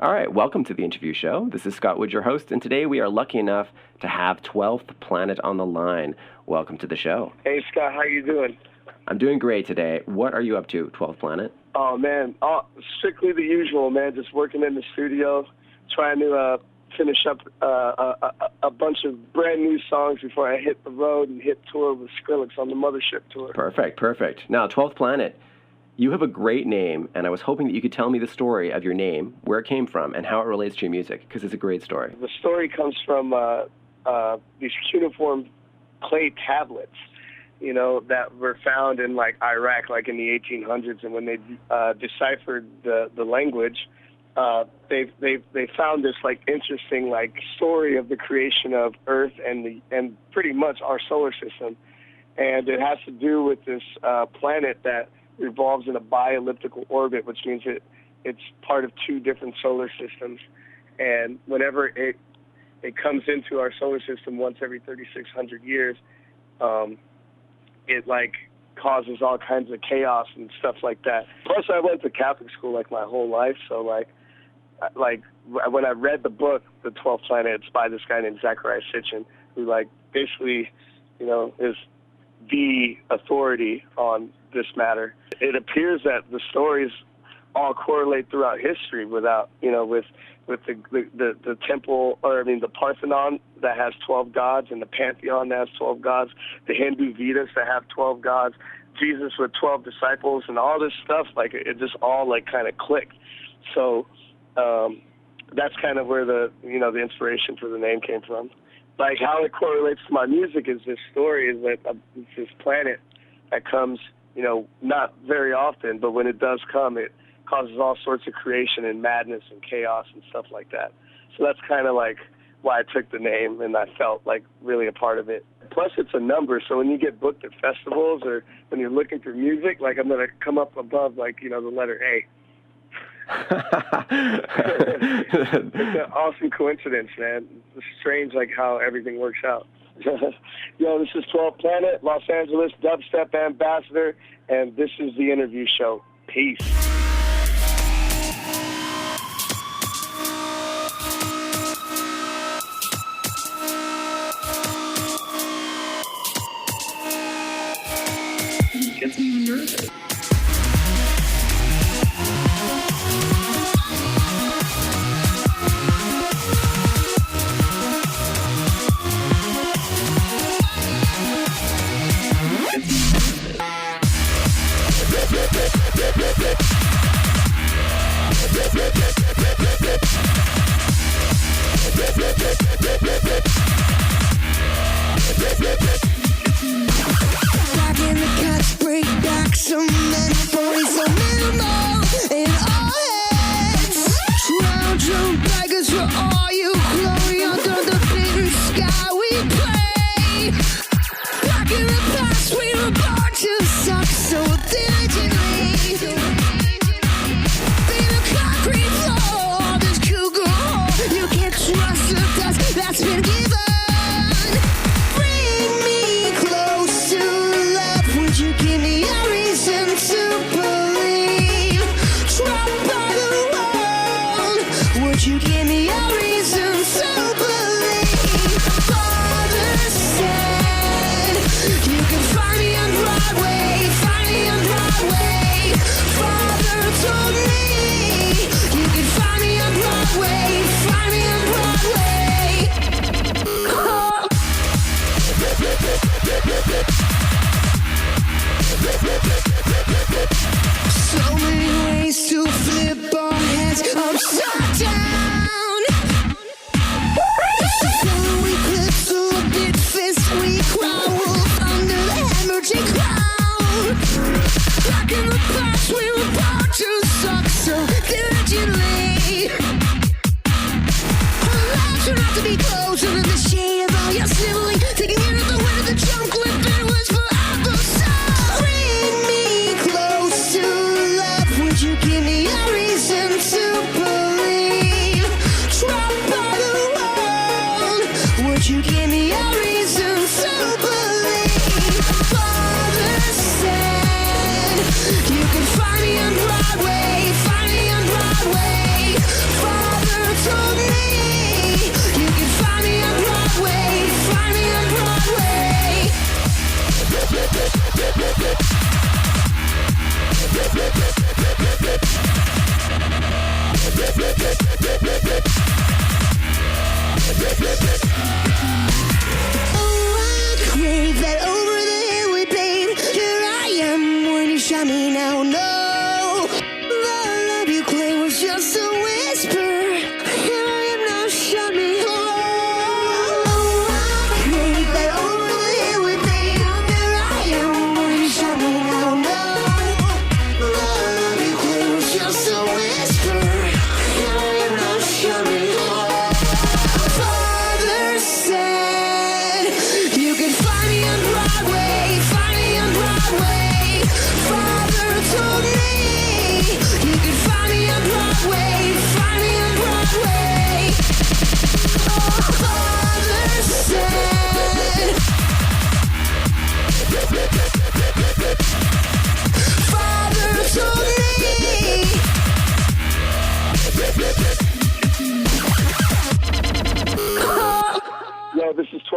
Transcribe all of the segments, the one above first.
All right, welcome to the interview show. This is Scott Wood, your host, and today we are lucky enough to have 12th Planet on the line. Welcome to the show. Hey, Scott, how you doing? I'm doing great today. What are you up to, 12th Planet? Oh, man, strictly the usual, man. Just working in the studio, trying to finish up a bunch of brand new songs before I hit the road and hit tour with Skrillex on the Mothership tour. Perfect. Now, 12th Planet, you have a great name, and I was hoping that you could tell me the story of your name, where it came from, and how it relates to your music, because it's a great story. The story comes from these cuneiform clay tablets, you know, that were found in, like, Iraq, like, in the 1800s, and when they deciphered the language, they found this, like, interesting, like, story of the creation of Earth and pretty much our solar system, and it has to do with this planet that revolves in a bi-elliptical orbit, which means it's part of two different solar systems. And whenever it comes into our solar system once every 3,600 years, it like causes all kinds of chaos and stuff like that. Plus, I went to Catholic school like my whole life, so like when I read the book, The 12th Planet, it's by this guy named Zecharia Sitchin, who like basically, you know, is the authority on this matter. It appears that the stories all correlate throughout history without, you know, with the temple, or I mean the Parthenon that has 12 gods, and the Pantheon that has 12 gods, the Hindu Vedas that have 12 gods, Jesus with 12 disciples, and all this stuff, like it just all like kind of clicked. So that's kind of where the inspiration for the name came from. Like how it correlates to my music is this story is that it's this planet that comes, you know, not very often, but when it does come, it causes all sorts of creation and madness and chaos and stuff like that. So that's kind of like why I took the name, and I felt like really a part of it. Plus, it's a number, so when you get booked at festivals or when you're looking for music, like I'm going to come up above, like, you know, the letter A. It's an awesome coincidence, man. It's strange, like, how everything works out. Yo, this is 12th Planet, Los Angeles Dubstep ambassador, and this is the interview show. Peace. Gets me nervous. Back in the cuts, break back some men, 40 so minimal in our heads. Round drum beggars for all you glory under the big sky we play. Back in the past, we were born to suck so diligently. Be the concrete floor, this cougar hole. You can't trust the dust that's been given. You give me a reason to believe. Father said you can find me on Broadway, find me on Broadway. Father told me you can find me on Broadway, find me on Broadway. Oh. So many ways to flip our heads upside down. Back in the past, we were born to suck so diligently. Our lives turn out to be closer than the shade of all your sibling. Taking it at the wind of the jump clip, it was forever. So bring me close to love. Would you give me a reason to believe?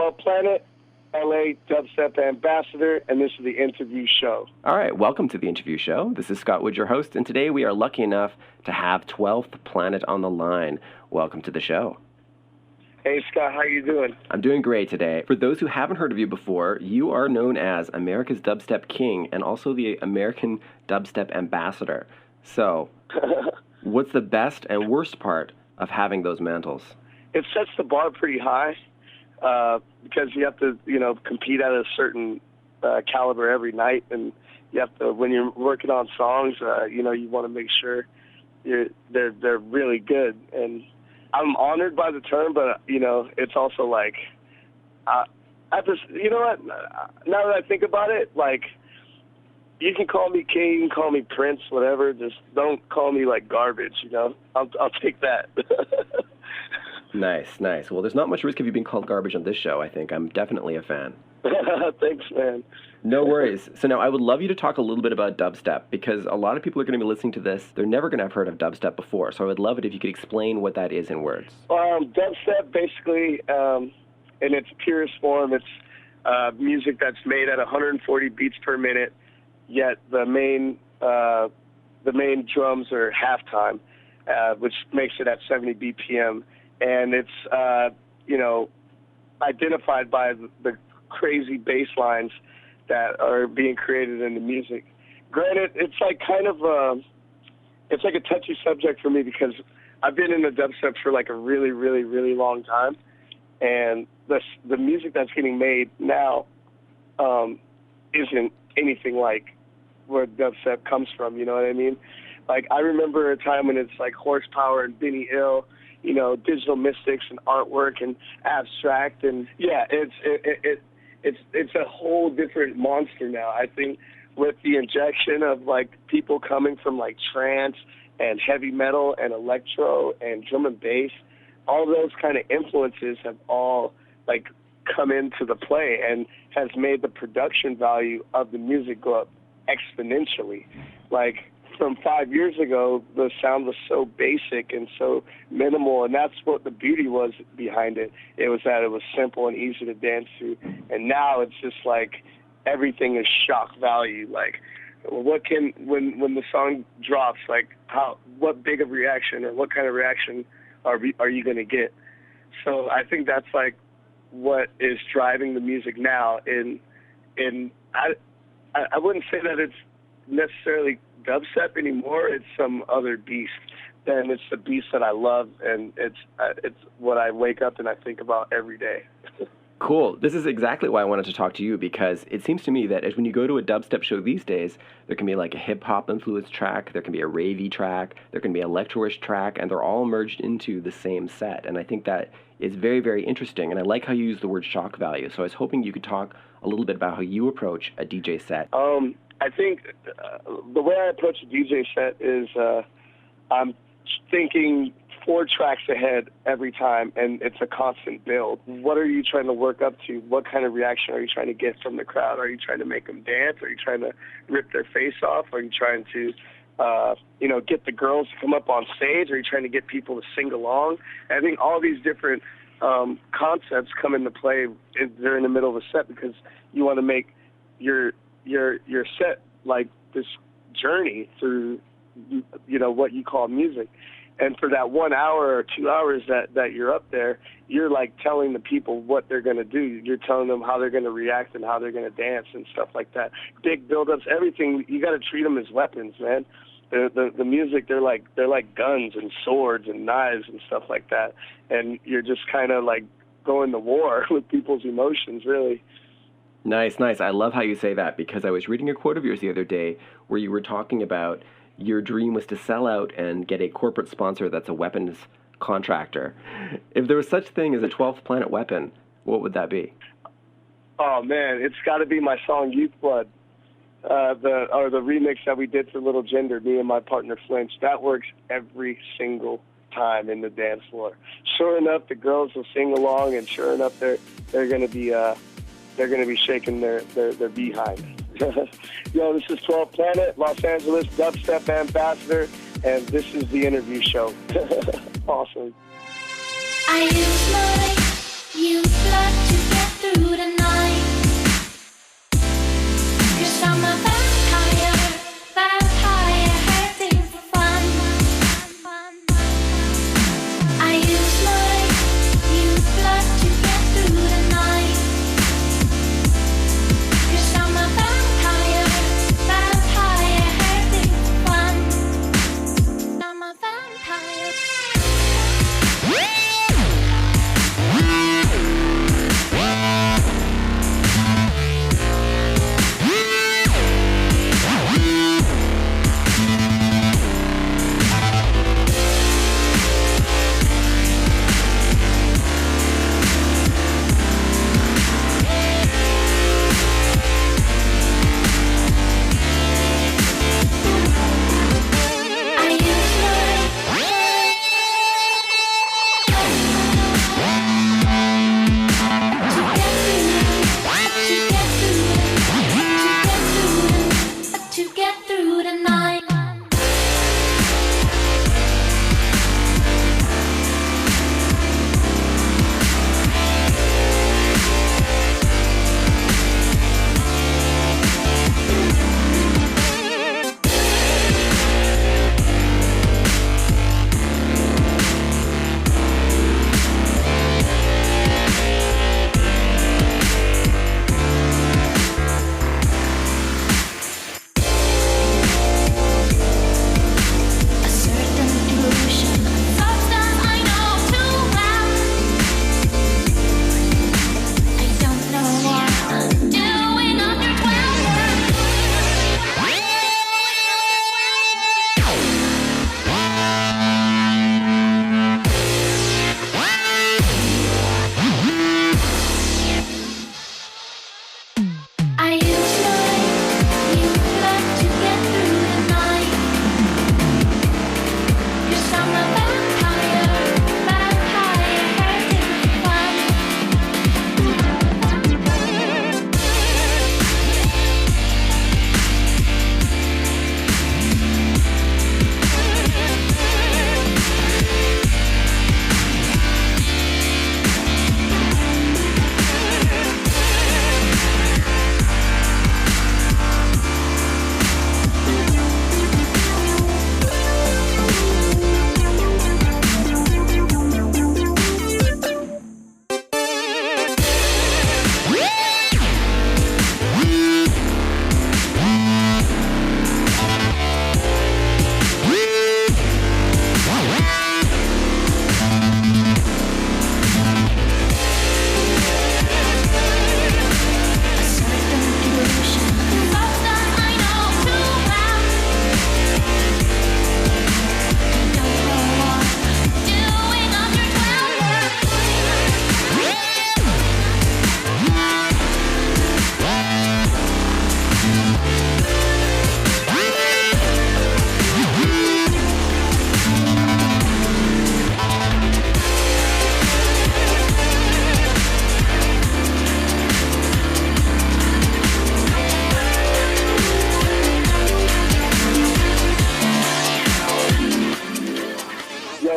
12th Planet, LA Dubstep Ambassador, and this is the interview show. All right, welcome to the interview show. This is Scott Wood, your host, and today we are lucky enough to have 12th Planet on the line. Welcome to the show. Hey, Scott, how you doing? I'm doing great today. For those who haven't heard of you before, you are known as America's Dubstep King and also the American Dubstep Ambassador. So, what's the best and worst part of having those mantles? It sets the bar pretty high because you have to, compete at a certain caliber every night, and you have to, when you're working on songs, you want to make sure they're really good. And I'm honored by the term, but it's also like, I just, you know what? Now that I think about it, like, you can call me king, you can call me prince, whatever. Just don't call me like garbage. I'll take that. Nice. Well, there's not much risk of you being called garbage on this show, I think. I'm definitely a fan. Thanks, man. No worries. So now I would love you to talk a little bit about dubstep, because a lot of people are going to be listening to this. They're never going to have heard of dubstep before. So I would love it if you could explain what that is in words. Dubstep, basically, in its purest form, it's music that's made at 140 beats per minute, yet the main drums are halftime, which makes it at 70 BPM. And it's, identified by the crazy bass lines that are being created in the music. Granted, it's like kind of it's like a touchy subject for me because I've been in the dubstep for like a really, really, really long time, and the music that's getting made now isn't anything like where dubstep comes from. You know what I mean? Like, I remember a time when it's like Horsepower and Benny Hill, Digital Mystics and artwork and abstract, and yeah, it's a whole different monster now. I think with the injection of like people coming from like trance and heavy metal and electro and drum and bass, all those kind of influences have all like come into the play and has made the production value of the music go up exponentially. Like, from 5 years ago, the sound was so basic and so minimal, and that's what the beauty was behind it. It was that it was simple and easy to dance to, and now it's just like everything is shock value. Like, when the song drops, like what big of reaction or what kind of reaction are you going to get? So I think that's like what is driving the music now. And I wouldn't say that it's necessarily dubstep anymore. It's some other beast, and it's the beast that I love, and it's what I wake up and I think about every day. Cool. This is exactly why I wanted to talk to you, because it seems to me that as when you go to a dubstep show these days, there can be like a hip-hop influenced track, there can be a ravey track, there can be an electro-ish track, and they're all merged into the same set. And I think that is very, very interesting, and I like how you use the word shock value. So I was hoping you could talk a little bit about how you approach a DJ set. I think the way I approach a DJ set is I'm thinking 4 tracks ahead every time, and it's a constant build. What are you trying to work up to? What kind of reaction are you trying to get from the crowd? Are you trying to make them dance? Are you trying to rip their face off? Are you trying to, get the girls to come up on stage? Are you trying to get people to sing along? And I think all these different concepts come into play during the middle of a set, because you want to make your set like this journey through what you call music. And for that 1 hour or 2 hours that you're up there, you're like telling the people what they're going to do. You're telling them how they're going to react and how they're going to dance and stuff like that. Big build-ups, everything. You got to treat them as weapons, man. The music, they're like guns and swords and knives and stuff like that. And you're just kind of like going to war with people's emotions, really. Nice. I love how you say that, because I was reading a quote of yours the other day where you were talking about your dream was to sell out and get a corporate sponsor that's a weapons contractor. If there was such thing as a 12th Planet weapon, what would that be? Oh, man, it's got to be my song Youth Blood, the remix that we did for Little Jinder, me and my partner Flinch. That works every single time in the dance floor. Sure enough, the girls will sing along, and sure enough, they're going to be shaking their behind. Yo, this is 12th Planet, Los Angeles Dubstep Ambassador, and this is the interview show. Awesome. I use my youth blood to get through the night. 'Cause I'm a vampire, hurting for fun. I use my youth blood to get through the night. 'Cause I'm a vampire, hurting for fun. I'm a vampire.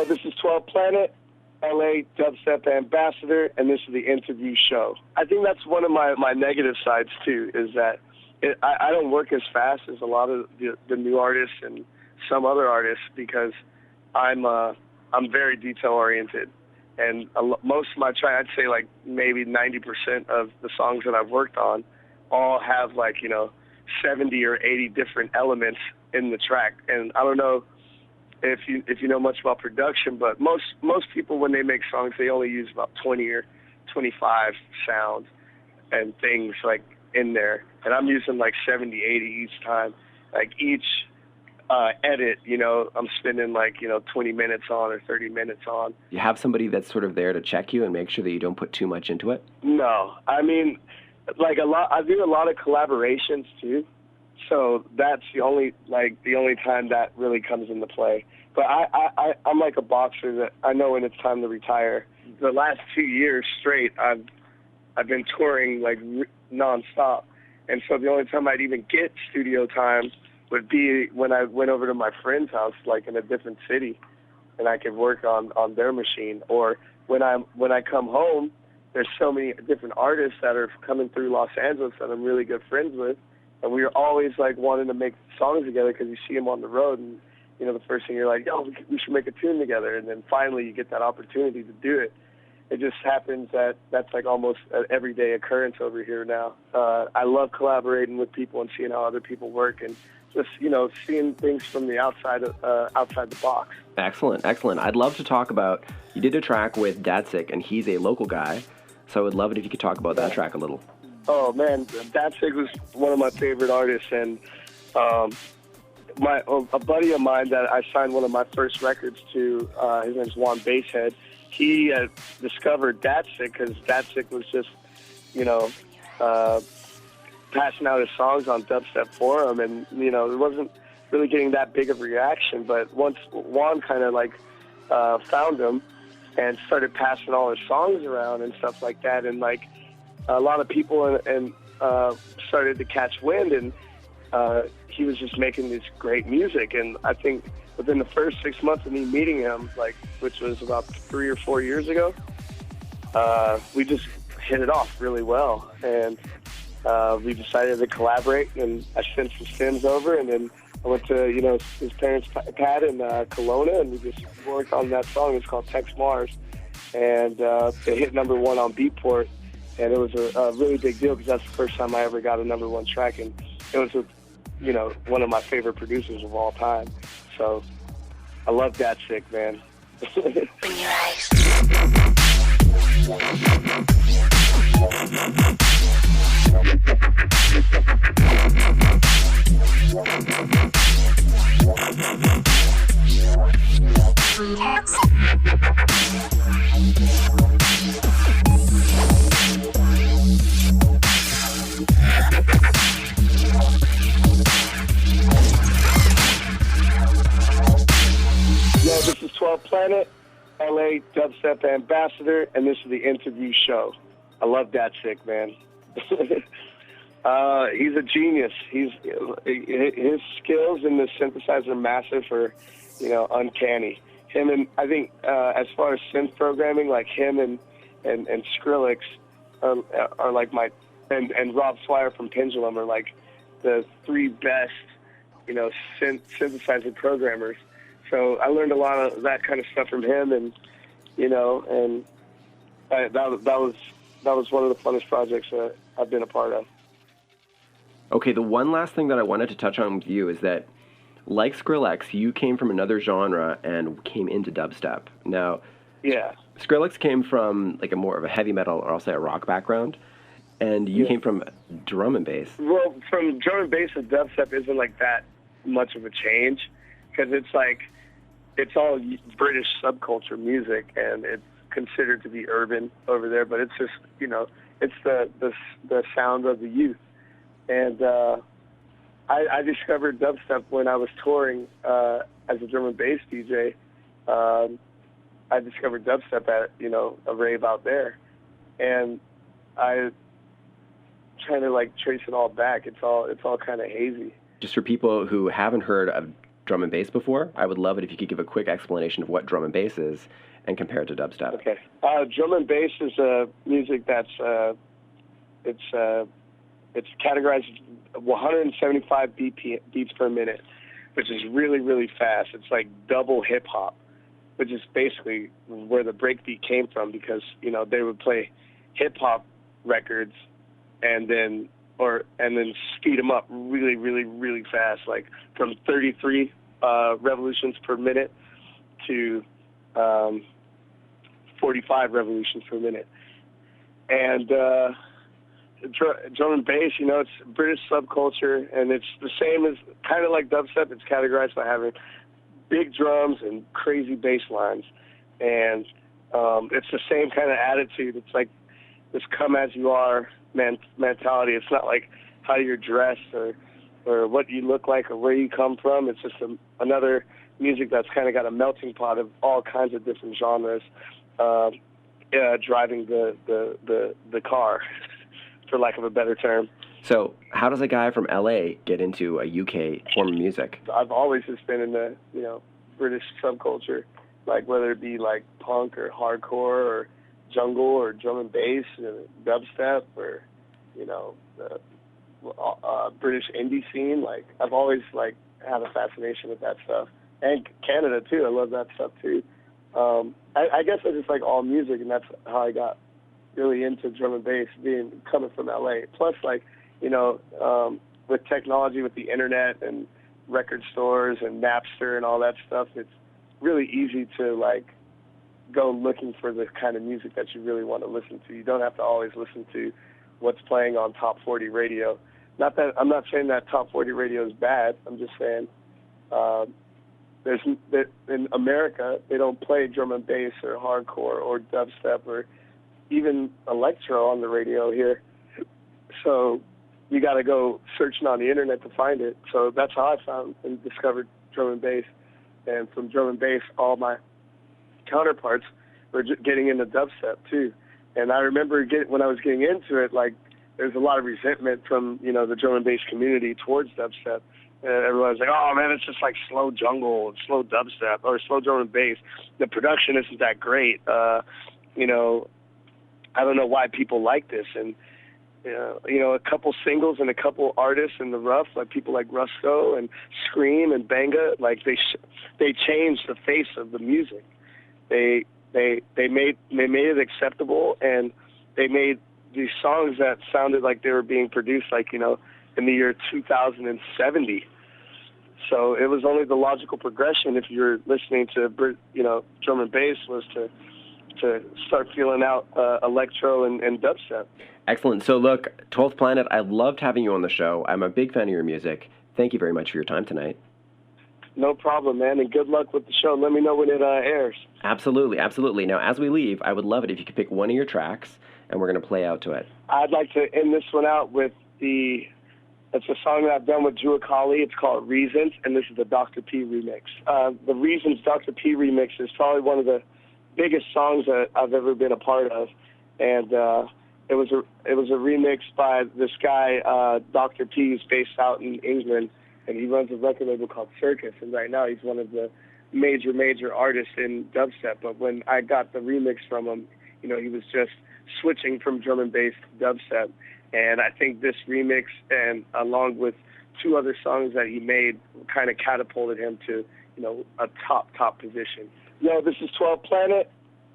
This is 12 Planet, LA Dubstep ambassador, and this is the interview show. I think that's one of my negative sides, too, is that I don't work as fast as a lot of the new artists and some other artists because I'm very detail-oriented. And most of my track, I'd say like maybe 90% of the songs that I've worked on all have 70 or 80 different elements in the track. And I don't know if you know much about production, but most people when they make songs, they only use about 20 or 25 sounds and things like in there. And I'm using like 70, 80 each time. Like each edit, I'm spending 20 minutes on or 30 minutes on. You have somebody that's sort of there to check you and make sure that you don't put too much into it? No, I mean, I do a lot of collaborations too. So that's the only time that really comes into play. But I'm like a boxer that I know when it's time to retire. The last 2 years straight, I've been touring nonstop, and so the only time I'd even get studio time would be when I went over to my friend's house, in a different city, and I could work on their machine. Or when I come home there's so many different artists that are coming through Los Angeles that I'm really good friends with, and we were always like wanting to make songs together because you see them on the road, and you know, the first thing you're like, yo, we should make a tune together, and then finally you get that opportunity to do it. It just happens that that's like almost an everyday occurrence over here now. I love collaborating with people and seeing how other people work, and just, you know, seeing things from the outside the box. Excellent, excellent. I'd love to talk about, you did a track with Datsik, and he's a local guy, so I would love it if you could talk about that track a little. Oh, man, Datsik was one of my favorite artists, and a buddy of mine that I signed one of my first records to, his name's Juan Basehead, he discovered Datsik because Datsik was just, you know, passing out his songs on Dubstep Forum, and, you know, it wasn't really getting that big of a reaction, but once Juan kind of, like, found him and started passing all his songs around and stuff like that, and, like, a lot of people and started to catch wind, and he was just making this great music, and I think within the first 6 months of me meeting him, like, which was about 3 or 4 years ago, we just hit it off really well, and we decided to collaborate, and I sent some stems over, and then I went to, you know, his parents' pad in Kelowna, and we just worked on that song. It's called Texx Mars, and it hit #1 on Beatport, and it was a really big deal because that's the first time I ever got a #1 track, and it was with, you know, one of my favorite producers of all time. So I love Datsik, man. Bring your eyes. Yo, this is 12 Planet, LA Dubstep Ambassador, and this is the interview show. I love Datsik, man. He's a genius. His skills in the synthesizer are massive, or, you know, uncanny. Him and, I think, as far as synth programming, like him and Skrillex are like my, and Rob Swire from Pendulum are like the 3 best, you know, synthesizer programmers. So I learned a lot of that kind of stuff from him, and, you know, and that was one of the funnest projects that I've been a part of. Okay, the one last thing that I wanted to touch on with you is that, like Skrillex, you came from another genre and came into dubstep. Now, yeah, Skrillex came from like a more of a heavy metal, or I'll say a rock background, and you came from drum and bass. Well, from drum and bass to dubstep isn't like that much of a change, because it's like, it's all British subculture music, and it's considered to be urban over there, but it's just, you know, it's the sound of the youth. And I discovered dubstep when I was touring as a drum and bass DJ. I discovered dubstep at, you know, a rave out there, and I trying to like trace it all back. It's all kind of hazy. Just for people who haven't heard of drum and bass before, I would love it if you could give a quick explanation of what drum and bass is and compare it to dubstep. Okay. Drum and bass is music that's it's categorized 175 beats per minute, which is really, really fast. It's like double hip hop, which is basically where the breakbeat came from, because, you know, they would play hip hop records and then speed them up really, really, really fast, like from 33 revolutions per minute to 45 revolutions per minute. And drum and bass, you know, it's British subculture, and it's the same as, kind of like dubstep. It's categorized by having big drums and crazy bass lines, and it's the same kind of attitude. It's like this come as you are mentality. It's not like how you're dressed or what you look like or where you come from. It's just another music that's kind of got a melting pot of all kinds of different genres driving the car, for lack of a better term. So how does a guy from LA get into a UK form of music? I've always just been in the, you know, British subculture, like whether it be like punk or hardcore or, jungle or drum and bass, dubstep, or the British indie scene. Like I've always like had a fascination with that stuff, and Canada too. I love that stuff too. I guess I just like all music, and that's how I got really into drum and bass, coming from LA. Plus, like with technology, with the internet and record stores and Napster and all that stuff, it's really easy to like go looking for the kind of music that you really want to listen to. You don't have to always listen to what's playing on Top 40 radio. Not that I'm not saying that Top 40 radio is bad. I'm just saying in America they don't play drum and bass or hardcore or dubstep or even electro on the radio here. So you got to go searching on the internet to find it. So that's how I found and discovered drum and bass. And from drum and bass, all my counterparts were getting into dubstep too. And I remember when I was getting into it, like there's a lot of resentment from the drum and bass community towards dubstep. And everyone was like, "Oh man, it's just like slow jungle, slow dubstep, or slow drum and bass. The production isn't that great. I don't know why people like this." And a couple singles and a couple artists in the rough, like people like Rusko and Scream and Banga, like they changed the face of the music. They made it acceptable, and they made these songs that sounded like they were being produced like in the year 2070. So it was only the logical progression if you're listening to drum and bass was to start feeling out electro and dubstep. Excellent. So look, 12th Planet, I loved having you on the show. I'm a big fan of your music. Thank you very much for your time tonight. No problem, man, and good luck with the show. Let me know when it airs. Absolutely, absolutely. Now, as we leave, I would love it if you could pick one of your tracks, and we're going to play out to it. I'd like to end this one out with it's a song that I've done with Juakali. It's called Reasons, and this is the Dr. P remix. The Reasons Dr. P remix is probably one of the biggest songs that I've ever been a part of, and it was a remix by this guy, Dr. P, who's based out in England, and he runs a record label called Circus, and right now he's one of the major artists in dubstep. But when I got the remix from him, he was just switching from drum and bass to dubstep, and I think this remix, and along with two other songs that he made, kind of catapulted him to a top position. Yo, this is 12 Planet,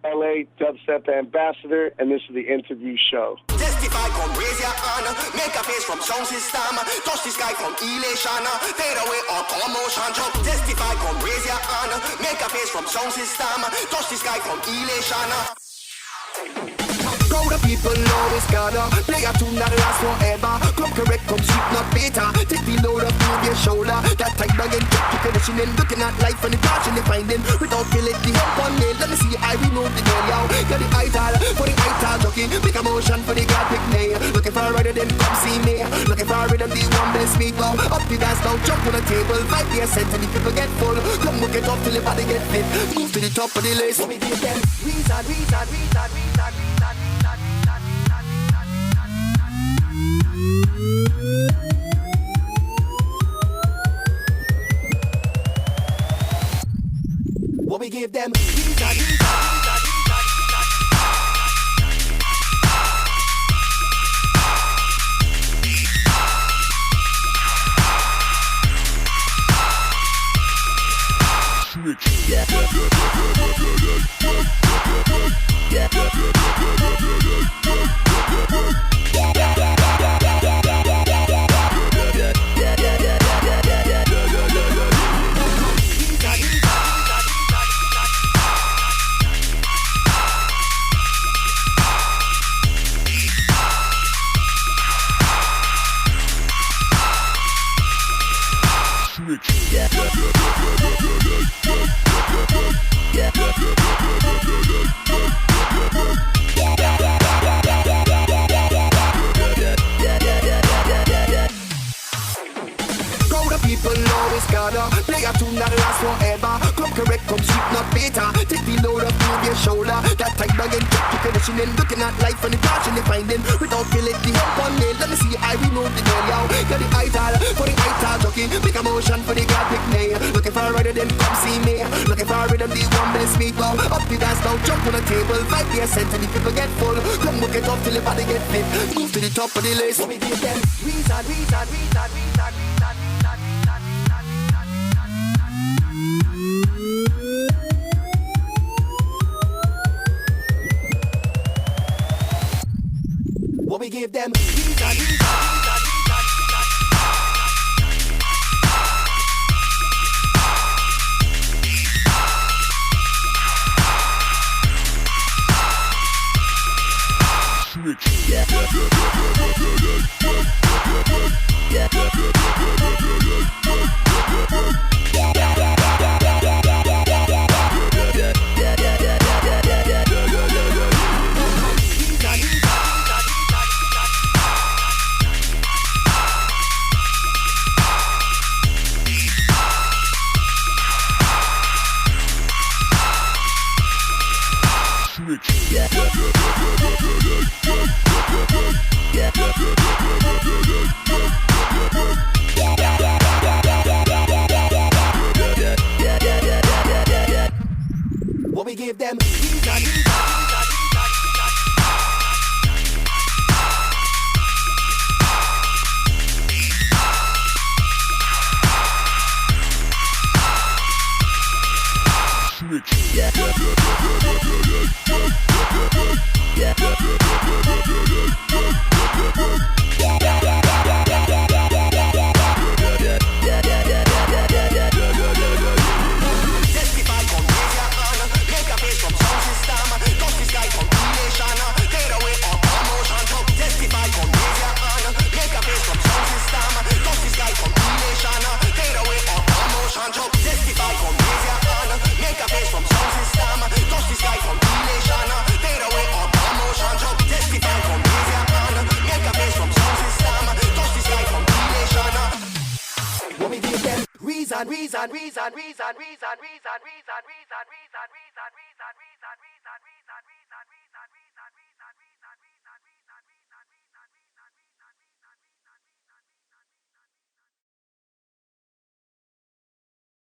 LA Dubstep Ambassador, and this is the interview show. Testify, come raise your honor, make a face from sound system, touch the sky from elation, fade away or commotion, jump. Testify, come raise your honor, make a face from sound system, touch the sky from elation. Crowd of people know it's gonna play a tune that lasts forever. Come correct, come sweet, not bitter. Take the load up on your shoulder. That time again, keep conditioning, looking at life and the passion you finding. Without feeling the up on nail, let me see I remove the nail, yo. Got the ital, for the ital jockey. Make a motion for the god pick nail. Looking for a rider, then come see me. Looking for a rhythm, the one bless me, go. Up the dance now, jump on the table. 5 years sent and the people get full. Come work it up till the body get fit. Move to the top of the list. Let me give them reason. What we give them yeah. ya. That type again, keep finishing in. Looking at life and the passion you finding. Without feeling the help one nail. Let me see I remove the nail, yo. Get the ital, for the ital jockey. Make a motion for the god pick me. Looking for a rider, then come see me. Looking for a rhythm, the one best me go. Up the dance now, jump on the table. 5% and the people get full. Come work it up till the body get fit. Move to the top of the list. Let me do it again. What we give them? What we give them?